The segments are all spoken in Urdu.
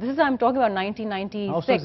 this is I'm talking about 1996,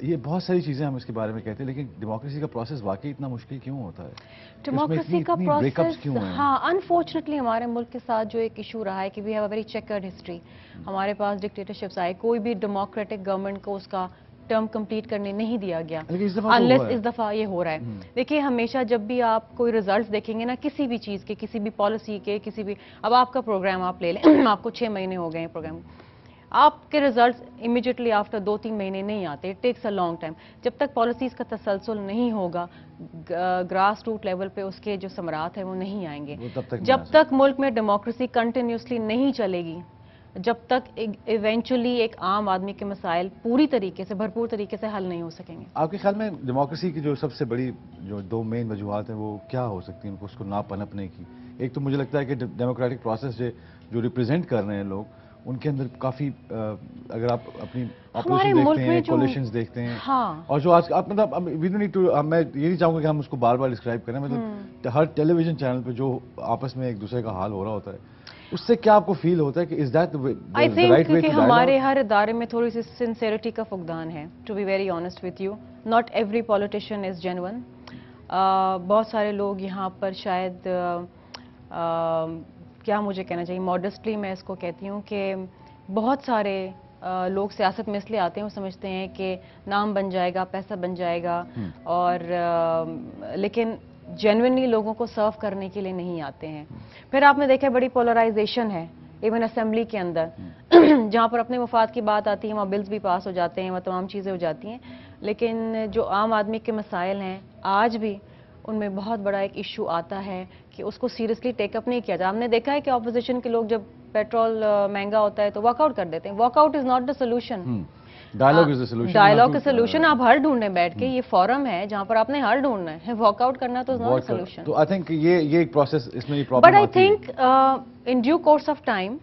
یہ بہت ساری چیزیں ہم اس کے بارے میں کہتے ہیں لیکن ڈیموکریسی کا پروسیس واقعی اتنا مشکل کیوں ہوتا ہے؟ ڈیموکریسی کا پروسیس کیوں ہیں؟ ہاں انفارچونیٹلی ہمارے ملک کے ساتھ جو ایک ایشو رہا ہے کہ we have a very checkered history. ہمارے پاس ڈکٹیٹرشپس آئے, کوئی بھی ڈیموکریٹک گورنمنٹ کو اس کا ٹرم کمپلیٹ کرنے نہیں دیا گیا انلیس اس دفعہ یہ ہو رہا ہے. دیکھیے ہمیشہ جب بھی آپ کوئی ریزلٹس دیکھیں گے نا کسی بھی چیز کے, کسی بھی پالیسی کے, کسی بھی, اب آپ کا پروگرام آپ لے لیں, آپ کو 6 مہینے ہو گئے ہیں پروگرام, آپ کے ریزلٹس امیڈیٹلی آفٹر 2-3 مہینے نہیں آتے. It takes a long time. جب تک پالیسیز کا تسلسل نہیں ہوگا, گراس روٹ لیول پہ اس کے جو ثمرات ہیں وہ نہیں آئیں گے. جب تک ملک میں ڈیموکریسی کنٹینیوسلی نہیں چلے گی, جب تک ایونچولی ایک عام آدمی کے مسائل پوری طریقے سے, بھرپور طریقے سے حل نہیں ہو سکیں گے. آپ کے خیال میں ڈیموکریسی کی جو سب سے بڑی جو 2 مین وجوہات ہیں وہ کیا ہو سکتی ہیں اس کو نہ پنپنے کی؟ ایک تو مجھے لگتا ہے کہ ڈیموکریٹک پروسیس جو ریپرزینٹ کر رہے ہیں لوگ, ان کے اندر کافی اگر آپ اپنی اپوزیشن دیکھتے ہیں, کولیشنز دیکھتے ہیں, اور جو آج آپ مطلب وی ڈونٹ نیڈ ٹو, میں یہ نہیں چاہوں گا کہ ہم اس کو بار بار ڈسکرائب کریں, مطلب ہر ٹیلی ویژن چینل پہ جو آپس میں ایک دوسرے کا حال ہو رہا ہوتا ہے, اس سے کیا آپ کو فیل ہوتا ہے کہ از دیٹ آئی تھنک کہ ہمارے ہر ادارے میں تھوڑی سی سنسیئرٹی کا فقدان ہے. To be very honest with you, not every politician is genuine. بہت سارے لوگ یہاں پر شاید کیا مجھے کہنا چاہیے, ماڈسٹلی میں اس کو کہتی ہوں کہ بہت سارے لوگ سیاست میں اس لیے آتے ہیں, وہ سمجھتے ہیں کہ نام بن جائے گا, پیسہ بن جائے گا, اور لیکن جینوئنلی لوگوں کو سرو کرنے کے لیے نہیں آتے ہیں. پھر آپ نے دیکھا بڑی پولرائزیشن ہے ایون اسمبلی کے اندر, جہاں پر اپنے مفاد کی بات آتی ہے وہاں بلز بھی پاس ہو جاتے ہیں, وہ تمام چیزیں ہو جاتی ہیں, لیکن جو عام آدمی کے مسائل ہیں آج بھی ان میں بہت بڑا ایک ایشو آتا ہے کہ اس کو سیریسلی ٹیک اپ نہیں کیا جاتا. ہم نے دیکھا ہے کہ اپوزیشن کے لوگ جب پیٹرول مہنگا ہوتا ہے تو واک آؤٹ کر دیتے ہیں. Walk out is not the solution, dialogue کا سولوشن آپ حل ڈھونڈنے بیٹھ کے, یہ فورم ہے جہاں پر آپ نے حل ڈھونڈنا ہے, واک آؤٹ کرنا تو از ناٹ سولوشن. تو آئی تھنک یہ ایک پروسیس اس میں یہ problem but I think in due course of time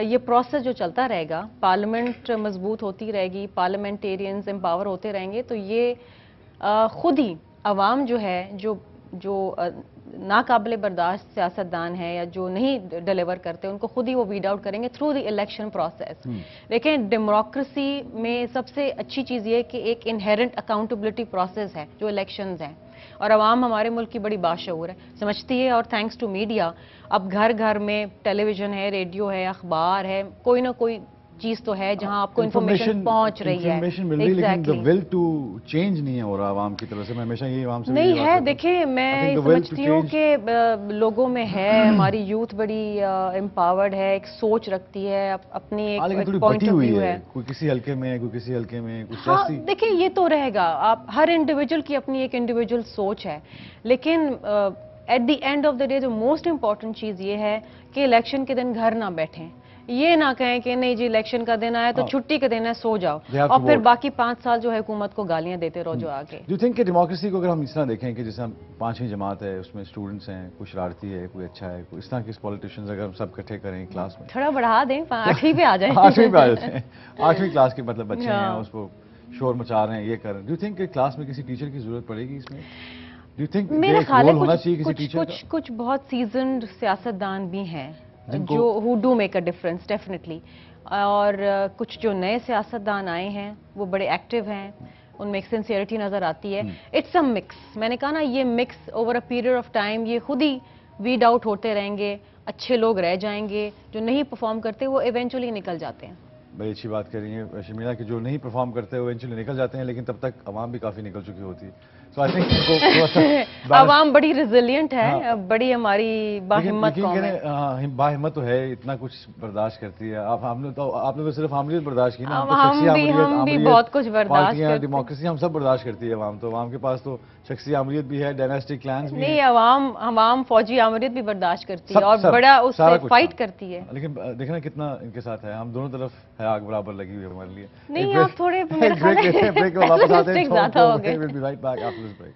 یہ پروسیس جو چلتا رہے گا, پارلیمنٹ مضبوط ہوتی رہے گی, پارلیمنٹیرینز امپاور ہوتے رہیں گے, تو یہ خود ہی عوام جو ہے, جو ناقابل برداشت سیاستدان ہے یا جو نہیں ڈیلیور کرتے, ان کو خود ہی وہ ویڈ آؤٹ کریں گے تھرو دی الیکشن پروسیس. لیکن ڈیموکریسی میں سب سے اچھی چیز یہ ہے کہ ایک انہیرنٹ اکاؤنٹیبلٹی پروسیس ہے جو الیکشنز ہیں, اور عوام ہمارے ملک کی بڑی باشعور ہے, سمجھتی ہے, اور تھینکس ٹو میڈیا اب گھر گھر میں ٹیلی ویژن ہے, ریڈیو ہے, اخبار ہے, کوئی نہ کوئی چیز تو ہے جہاں آپ کو انفارمیشن پہنچ رہی ہے. لیکن the will to change نہیں ہے ہو رہا عوام کی طرف سے. میں ہمیشہ یہ عوام سے نہیں ہے. دیکھیں میں سمجھتی ہوں کہ لوگوں میں ہے, ہماری یوتھ بڑی امپاورڈ ہے, ایک سوچ رکھتی ہے, اپنی ایک پوائنٹ آف ویو ہے. کوئی کسی حلقے میں, کوئی کسی حلقے میں, دیکھیں یہ تو رہے گا, آپ ہر انڈیویجول کی اپنی ایک انڈیویجول سوچ ہے, لیکن at the end of the day جو موسٹ امپورٹنٹ چیز یہ ہے کہ الیکشن کے دن گھر نہ بیٹھیں, یہ نہ کہیں کہ نہیں جی الیکشن کا دن آیا تو چھٹی کا دن ہے سو جاؤ, اور پھر باقی 5 سال جو ہے حکومت کو گالیاں دیتے رہو جو آگے. ڈو یو تھنک کہ ڈیموکریسی کو اگر ہم اس طرح دیکھیں کہ جیسے ہم 5ویں جماعت ہے, اس میں اسٹوڈنٹس ہیں, کوئی شرارتی ہے, کوئی اچھا ہے, کوئی اس طرح کے پولیٹیشینز اگر ہم سب اکٹھے کریں کلاس میں, تھوڑا بڑھا دیں 8ویں پہ آ جائیں, 8ویں پہ آ جاتے ہیں, 8ویں کلاس کے مطلب بچے ہیں, اس کو شور مچا رہے ہیں, یہ کر رہے ہیں, ڈو یو تھنک کہ کلاس میں کسی ٹیچر کی ضرورت پڑے گی اس میں؟ ڈو یو تھنک میرا خیال ہے کچھ بہت سیزنڈ سیاستدان بھی ہیں جو who do make a difference definitely, اور کچھ جو نئے سیاستدان آئے ہیں وہ بڑے ایکٹیو ہیں, ان میں ایک سنسیئرٹی نظر آتی ہے. اٹس اے مکس, میں نے کہا نا یہ mix over a period of time یہ خود ہی ویڈ آؤٹ ہوتے رہیں گے, اچھے لوگ رہ جائیں گے, جو نہیں پرفارم کرتے وہ ایونچولی نکل جاتے ہیں. بڑی اچھی بات کر رہی ہیں شمیلہ کہ جو نہیں پرفارم کرتے وہ ایونچولی نکل جاتے ہیں, لیکن تب تک عوام بھی کافی نکل چکی ہوتی ہے. سو آئی تھنک عوام بڑی ریزیلینٹ ہے, بڑی ہماری باہمت قوم ہے. باہمت تو ہے, اتنا کچھ برداشت کرتی ہے. آپ نے تو صرف عملیت برداشت کی نا, ہم بھی بہت کچھ برداشت کرتے ہیں. ڈیموکریسی ہم سب برداشت کرتی ہے. عوام تو عوام کے پاس تو شخصی عملیت بھی ہے, ڈائناسٹک کلانز بھی. نہیں, عوام فوجی عملیت بھی برداشت کرتی ہے اور بڑا اس سے فائٹ کرتی ہے. لیکن دیکھنا کتنا ان کے ساتھ ہے, ہم دونوں طرف ہے آگ برابر لگی ہوئی ہے ہمارے لیے. نہیں آپ تھوڑے میرے خیال ہے بریک میں واپس آتے ہیں, زیادہ ہو گئے. we'll be right back after this break.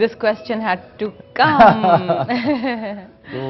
This question had to come. So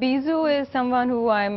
Bizu is someone who I'm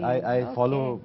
yes. I follow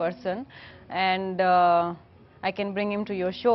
person, and I can bring him to your show.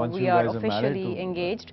once we you are guys are married officially to engaged.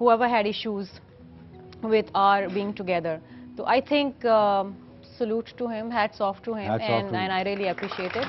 whoever had issues with our being together. So I think salute to him, hats off to him, and I really appreciate it.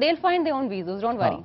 they'll find their own visas, don't worry।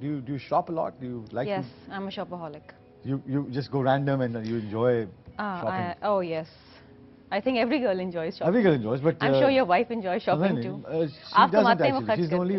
Do you shop a lot? Do you like? Yes, I'm a shopaholic. You just go random and you enjoy shopping. Oh yes, I think every girl enjoys shopping. Every girl enjoys, but I'm sure your wife enjoys shopping too. She doesn't actually. She's the only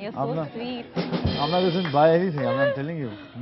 you're so sweet. I'm not doesn't buy anything. I'm telling you.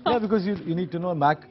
Yeah, because you need to know MAC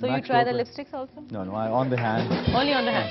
So you try the lipsticks also? No, on the hand. Only on the hand.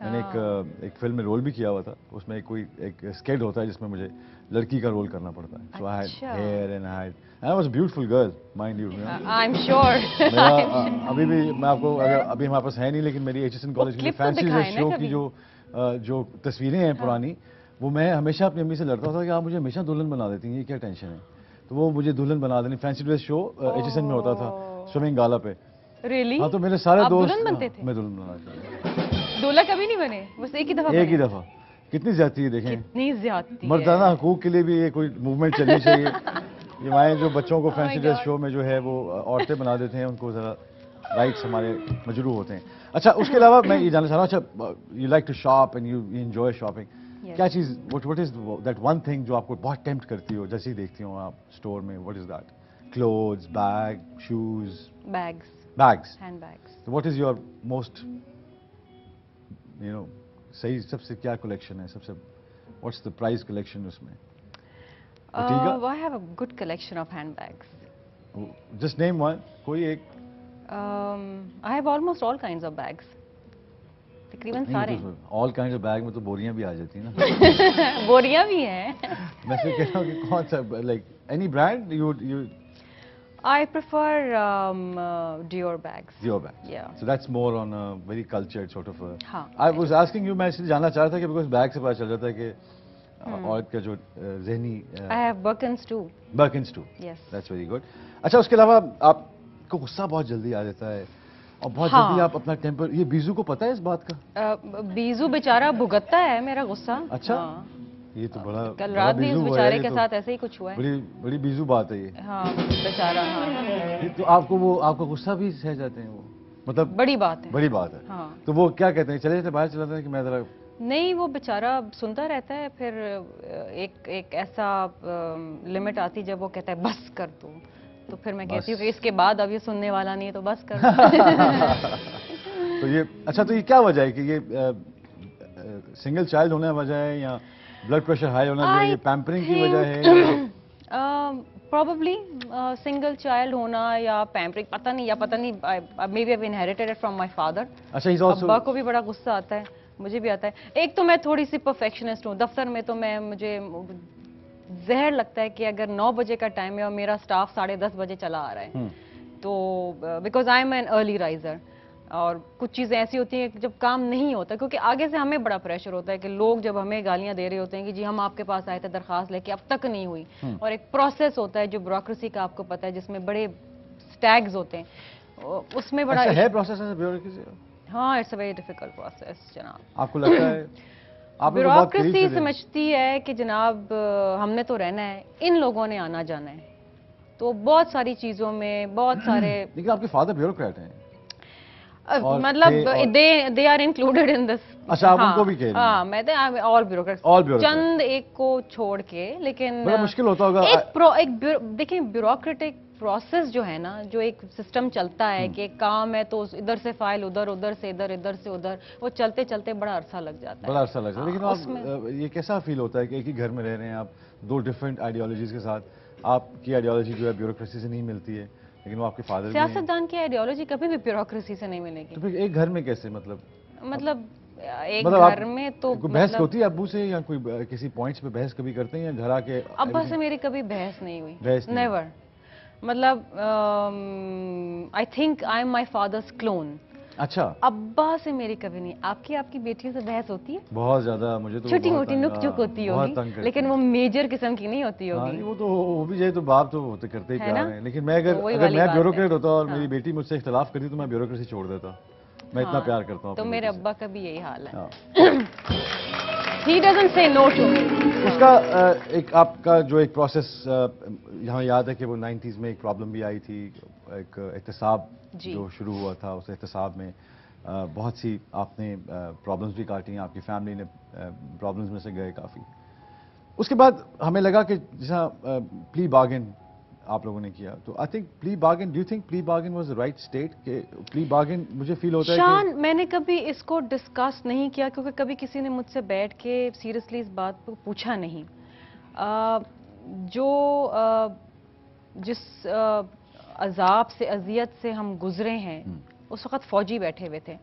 میں نے ایک فلم میں رول بھی کیا ہوا تھا, اس میں کوئی ایک اسکیڈ ہوتا ہے جس میں مجھے لڑکی کا رول کرنا پڑتا ہے. So I had hair and I was a beautiful girl mind you. I am sure. ابھی بھی میں آپ کو, اگر ابھی ہمارے پاس ہے نہیں, لیکن میری HSN کالج کی فینسی ڈریس شو کی جو تصویریں ہیں پرانی, وہ میں ہمیشہ اپنی امی سے لڑتا تھا کہ آپ مجھے ہمیشہ دلہن بنا دیتی ہیں, یہ کیا ٹینشن ہے. تو وہ مجھے دلہن بنا دینی. فینسی ڈریس شو HSN میں ہوتا تھا سوئمنگ گالا پہ. ریئلی؟ ہاں, تو میرے سارے دوست دلہن بنتے تھے؟ میں دلہن بنا تھا. دولہا کبھی نہیں بنے؟ بس ایک ہی دفعہ. ایک ہی دفعہ. کتنی زیادتی ہے دیکھیں. کتنی زیادتی. مردانہ حقوق کے لیے بھی یہ کوئی موومنٹ چلنی چاہیے. یہ مائیں جو بچوں کو فینسی ڈریس شو میں جو ہے وہ عورتیں بنا دیتے ہیں, ان کو ذرا رائٹس ہمارے مجروح ہوتے ہیں. اچھا, اس کے علاوہ میں یہ جاننا چاہ رہا ہوں, اچھا you like to shop and you enjoy shopping. کیا چیز, what is that one thing جو آپ کو بہت ٹیمپٹ کرتی ہو جیسے ہی دیکھتی ہوں آپ اسٹور میں؟ What is that? Clothes, bag, shoes? Bags. Hand bags. What is your most صحیح سب سے کیا کلیکشن ہے, سب سے واٹس دا پرائز کلیکشن اس میں؟ I have a good collection of handbags. Just name one, کوئی ایک. I have almost all kinds of bags. تقریباً سارے. آل کائنڈ آف بیگ میں تو بوریاں بھی آ جاتی ہیں نا. بوریاں بھی ہیں. میں سے کہہ رہا ہوں کہ کون سا, like any brand you? I prefer Dior bags. Dior bags. Yeah. So that's more on a very cultured sort of a. ہاں. I was asking you, میں اس لیے جاننا چاہ رہا تھا کہ بیکاز بیگ سے پتا چل جاتا ہے کہ عورت کا جو ذہنی. I have Birkins too. Birkins too. Yes. That's very good. اچھا, اس کے علاوہ آپ کو غصہ بہت جلدی آ جاتا ہے اور بہت جلدی آپ اپنا ٹیمپر, یہ بیزو کو پتا ہے اس بات کا؟ بیزو بیچارہ بھگتتا ہے میرا غصہ. اچھا, یہ تو بڑا کل رات بھی اس بیچارے کے ساتھ ایسے ہی کچھ ہوا ہے. بڑی بیزو بات ہے یہ. ہاں بیچارہ. ہاں, تو آپ کا غصہ بھی سہ جاتے ہیں وہ, مطلب بڑی بات ہے. بڑی بات ہے. ہاں. تو وہ کیا کہتے ہیں, چلے جاتے باہر چلاتے ہیں کہ میں ذرا؟ نہیں, وہ بیچارہ سنتا رہتا ہے, پھر ایک ایسا لمٹ آتی جب وہ کہتا ہے بس کر دو, تو پھر میں کہتی ہوں کہ اس کے بعد اب یہ سننے والا نہیں ہے تو بس کر دو. تو یہ اچھا, تو یہ کیا وجہ ہے کہ یہ سنگل چائلڈ ہونے کی وجہ ہے یا بلڈ پریشر ہائی ہونا جو ہے, یہ پیمپرنگ کی وجہ ہے؟ پروبیبلی سنگل چائلڈ ہونا یا پیمپرنگ, پتہ نہیں, یا پتہ نہیں, maybe I inherited it from my father. اچھا, ہی آلسو. ابا کو بھی بڑا غصہ آتا ہے, مجھے بھی آتا ہے. ایک تو میں تھوڑی سی پرفیکشنسٹ ہوں, دفتر میں تو مجھے زہر لگتا ہے کہ اگر 9 بجے کا ٹائم ہے اور میرا سٹاف 10:30 بجے چلا آ رہا ہے, تو because I am an early Riser, اور کچھ چیزیں ایسی ہوتی ہیں کہ جب کام نہیں ہوتا, کیونکہ آگے سے ہمیں بڑا پریشر ہوتا ہے کہ لوگ جب ہمیں گالیاں دے رہے ہوتے ہیں کہ جی ہم آپ کے پاس آئے تھے درخواست لے کے, اب تک نہیں ہوئی, اور ایک پروسیس ہوتا ہے جو بیوروکریسی کا آپ کو پتہ ہے, جس میں بڑے سٹیگز ہوتے ہیں, اس میں بڑا ہے پروسیس بیوروکریسی. ہاں, it's a very difficult process جناب. آپ کو لگتا ہے بیوروکریسی سمجھتی ہے کہ جناب ہم نے تو رہنا ہے, ان لوگوں نے آنا جانا ہے, تو بہت ساری چیزوں میں بہت سارے. لیکن آپ کے فادر بیوروکریٹ ہیں, مطلب they are included in this. اچھا, آپ ان کو بھی کہہ رہے ہیں. ہاں, میں all bureaucrats, چند ایک کو چھوڑ کے. لیکن بڑا مشکل ہوتا ہوگا. دیکھیں, بیوروکریٹک پروسیس جو ہے نا, جو ایک سسٹم چلتا ہے کہ ایک کام ہے تو ادھر سے فائل ادھر, ادھر سے ادھر, ادھر سے ادھر, وہ چلتے چلتے بڑا عرصہ لگ جاتا ہے. بڑا عرصہ لگ جاتا ہے. لیکن آپ یہ کیسا فیل ہوتا ہے کہ ایک ہی گھر میں رہ رہے ہیں آپ, 2 ڈفرینٹ آئیڈیالوجیز کے ساتھ, آپ کی آئیڈیالوجی جو ہے بیوروکریسی سے نہیں ملتی ہے, لیکن وہ آپ کے فادر. سیاستدان کی آئیڈیالوجی کبھی بھی بیوروکریسی سے نہیں ملے گی. تو پھر ایک گھر میں کیسے, مطلب ایک گھر میں تو بحث ہوتی ہے ابو سے, یا کوئی کسی پوائنٹس پہ بحث کبھی کرتے ہیں, یا گھر آ کے؟ ابا سے میری کبھی بحث نہیں ہوئی, نیور. مطلب I think I am my father's کلون. اچھا, ابا سے میری کبھی نہیں. آپ کی بیٹیوں سے بحث ہوتی ہے؟ بہت زیادہ. مجھے تو چھوٹی موٹی نک چک ہوتی ہوگی, لیکن وہ میجر قسم کی نہیں ہوتی ہوگی. وہ تو ہو بھی جائے تو باپ تو کرتے ہی پیار ہیں. لیکن میں اگر میں بیوروکریٹ ہوتا اور میری بیٹی مجھ سے اختلاف کرتی تو میں بیوروکریسی چھوڑ دیتا. میں اتنا پیار کرتا ہوں. تو میرے ابا کا بھی یہی حال ہے. He doesn't say no to me. اس کا ایک آپ کا جو ایک پروسیس یہاں یاد ہے کہ وہ 90s میں ایک پرابلم بھی آئی تھی, ایک احتساب جو شروع ہوا تھا. اس احتساب میں بہت سی آپ نے پرابلمس بھی کاٹی ہیں, آپ کی فیملی نے پرابلمس میں سے گئے کافی. اس کے بعد ہمیں لگا کہ جیسا پلی بارگن آپ لوگوں نے کیا, تو آئی تھنک پلی بارگن, ڈو یو تھنک پلی بارگن واز دا رائٹ اسٹیٹ؟ کہ پلی بارگن مجھے فیل ہوتا ہے شان, میں نے کبھی اس کو ڈسکس نہیں کیا, کیونکہ کبھی کسی نے مجھ سے بیٹھ کے سیریسلی اس بات کو پوچھا نہیں. جس عذاب سے, اذیت سے ہم گزرے ہیں, اس وقت فوجی بیٹھے ہوئے تھے,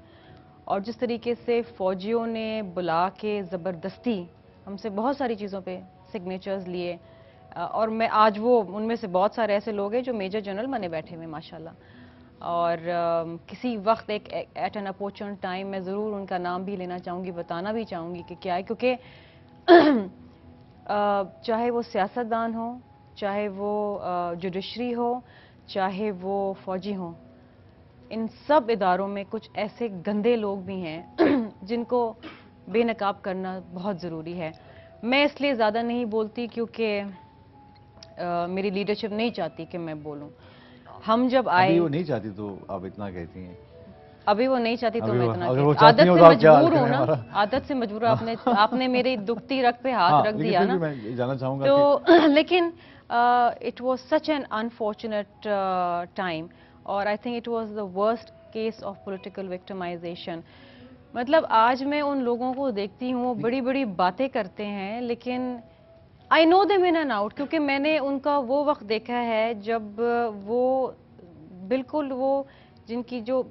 اور جس طریقے سے فوجیوں نے بلا کے زبردستی ہم سے بہت ساری چیزوں پہ سگنیچرز لیے، اور میں آج وہ ان میں سے بہت سارے ایسے لوگ ہیں جو میجر جنرل بنے بیٹھے ہوئے ماشاءاللہ، اور کسی وقت ایک ایٹ این اپورچن ٹائم میں ضرور ان کا نام بھی لینا چاہوں گی، بتانا بھی چاہوں گی کہ کیا ہے، کیونکہ چاہے وہ سیاستدان ہو، چاہے وہ جوڈیشری ہو، چاہے وہ فوجی ہوں، ان سب اداروں میں کچھ ایسے گندے لوگ بھی ہیں جن کو بے نقاب کرنا بہت ضروری ہے۔ میں اس لیے زیادہ نہیں بولتی کیونکہ میری لیڈرشپ نہیں چاہتی کہ میں بولوں۔ ہم جب آئے، ابھی وہ نہیں چاہتی تو آپ اتنا کہتی ہیں؟ ابھی وہ نہیں چاہتی تو ابھی میں وہ- اتنا اگر وہ کہتی، چاہتی عادت ہوں سے تو آپ کیا حال مجبور ہوں کریں نا، ہمارا؟ عادت سے مجبور آپ نے میری دکھتی رگ پہ ہاں، ہاتھ رکھ لیکن دیا پھر نا، بھی میں جاننا چاہوں گا تو کہ لیکن it was such an unfortunate time, اور I think it was the worst case of political victimization. مطلب آج میں ان لوگوں کو دیکھتی ہوں، وہ بڑی بڑی باتیں کرتے ہیں، لیکن I know them in and out, کیونکہ میں نے ان کا وہ وقت دیکھا ہے جب وہ بالکل وہ جن کی جو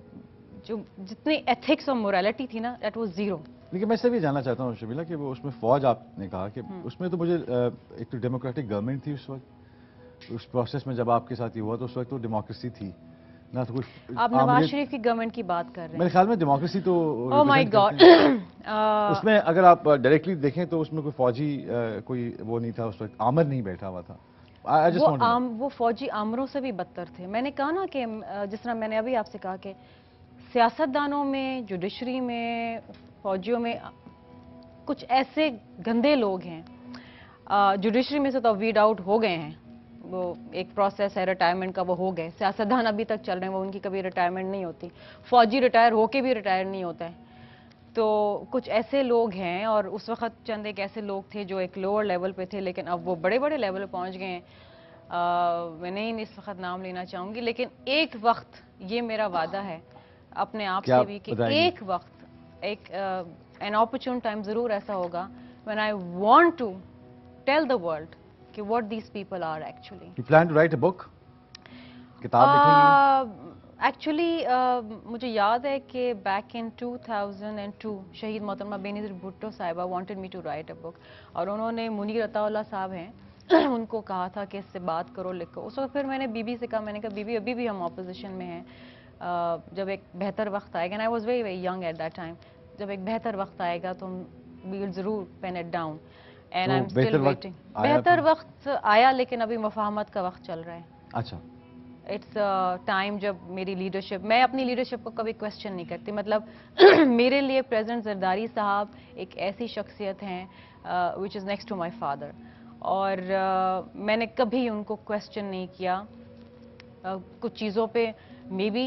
جتنی ایتھکس اور موریلٹی تھی نا، دیٹ واز زیرو۔ لیکن میں سے بھی جاننا چاہتا ہوں شبیلا کہ وہ اس میں فوج آپ نے کہا کہ اس میں تو مجھے ایک تو ڈیموکریٹک گورنمنٹ تھی اس وقت، اس پروسیس میں جب آپ کے ساتھ یہ ہوا تو اس وقت تو ڈیموکریسی تھی نہ تو کچھ آپ نواز شریف کی گورنمنٹ کی بات کر رہے میرے ہیں؟ خیال میں ڈیموکریسی تو او مائی represent گاڈ، کرتے ہیں۔ اس میں اگر آپ ڈائریکٹلی دیکھیں تو اس میں کوئی فوجی کوئی وہ نہیں تھا اس وقت، آمر نہیں بیٹھا ہوا تھا۔ I just want to know. وہ فوجی آمروں سے بھی بدتر تھے۔ میں نے کہا نا کہ جس طرح میں نے ابھی آپ سے کہا کہ سیاستدانوں میں، جوڈیشری میں، فوجیوں میں کچھ ایسے گندے لوگ ہیں۔ جوڈیشری میں سے تو ویڈ آؤٹ ہو گئے ہیں، وہ ایک پروسیس ہے ریٹائرمنٹ کا، وہ ہو گئے۔ سیاستدان ابھی تک چل رہے ہیں، وہ ان کی کبھی ریٹائرمنٹ نہیں ہوتی۔ فوجی ریٹائر ہو کے بھی ریٹائر نہیں ہوتا ہے۔ تو کچھ ایسے لوگ ہیں، اور اس وقت چند ایک ایسے لوگ تھے جو ایک لوور لیول پہ تھے، لیکن اب وہ بڑے بڑے لیول پہ پہنچ گئے ہیں۔ میں نہیں اس وقت نام لینا چاہوں گی، لیکن ایک وقت یہ میرا وعدہ ہے اپنے آپ کیا سے بھی کہ بتائیں گے؟ ایک وقت ایک این اپارچون ٹائم ضرور ایسا ہوگا when I want to tell the world کہ what these people are actually. You plan to write a book? کتاب لکھیں گے؟ ایکچولی مجھے یاد ہے کہ بیک ان 2002 شہید محترمہ بے نظیر بھٹو صاحبہ وانٹڈ می ٹو رائٹ اے بک، اور انہوں نے منیر عطا اللہ صاحب ہیں ان کو کہا تھا کہ اس سے بات کرو، لکھو۔ اس وقت پھر میں نے بی بی سے کہا، میں نے کہا بی بی ابھی بھی ہم اپوزیشن میں ہیں، جب ایک بہتر وقت آئے گا، I was very very young at that time، جب ایک بہتر وقت آئے گا تو we will ضرور پین اٹ ڈاؤن، اینڈ تو آئی ایم اسٹل بہتر وقت ویٹنگ۔ آیا بہتر پھر؟ وقت آیا، لیکن ابھی مفاہمت کا وقت چل رہا ہے۔ اچھا، اٹس ٹائم جب میری لیڈرشپ، میں اپنی لیڈرشپ کو کبھی کویسچن نہیں کرتی، مطلب میرے لیے پریزیڈنٹ زرداری صاحب ایک ایسی شخصیت ہیں which is next to my father, اور میں نے کبھی ان کو کویسچن نہیں کیا۔ کچھ چیزوں پہ مے بی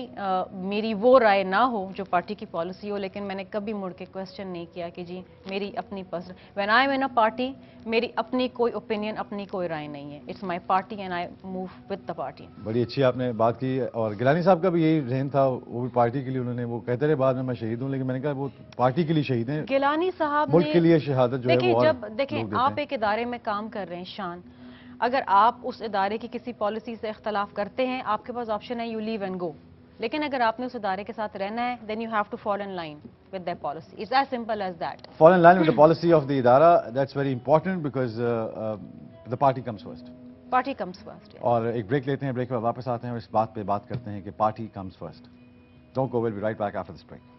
میری وہ رائے نہ ہو جو پارٹی کی پالیسی ہو، لیکن میں نے کبھی مڑ کے کویسچن نہیں کیا کہ جی میری اپنی when I am in a party, میری اپنی کوئی اوپینین، اپنی کوئی رائے نہیں ہے۔ It's my party and I move with the party. بڑی اچھی آپ نے بات کی، اور گیلانی صاحب کا بھی یہی ذہن تھا، وہ بھی پارٹی کے لیے انہوں نے وہ کہتے رہے بعد میں شہید ہوں، لیکن میں نے کہا وہ پارٹی کے لیے شہید ہیں، گیلانی صاحب ملک کے لیے شہادت جو ہے دیکھیں، وہ اور جب لوگ دیکھیں دیتے آپ ہیں۔ ایک ادارے میں کام کر رہے ہیں شان، اگر آپ اس ادارے کی کسی پالیسی سے اختلاف کرتے ہیں، آپ کے پاس آپشن ہے یو لیو اینڈ گو، لیکن اگر آپ نے اس ادارے کے ساتھ رہنا ہے then you have to fall in line with their policy, it's as simple as that. Fall in line with the policy of the ادارہ، that's very important because the party comes first. Party comes first. اور ایک بریک لیتے ہیں، بریک کے بعد واپس آتے ہیں اور اس بات پہ بات کرتے ہیں کہ party comes first. Don't go, we'll be right back after this break.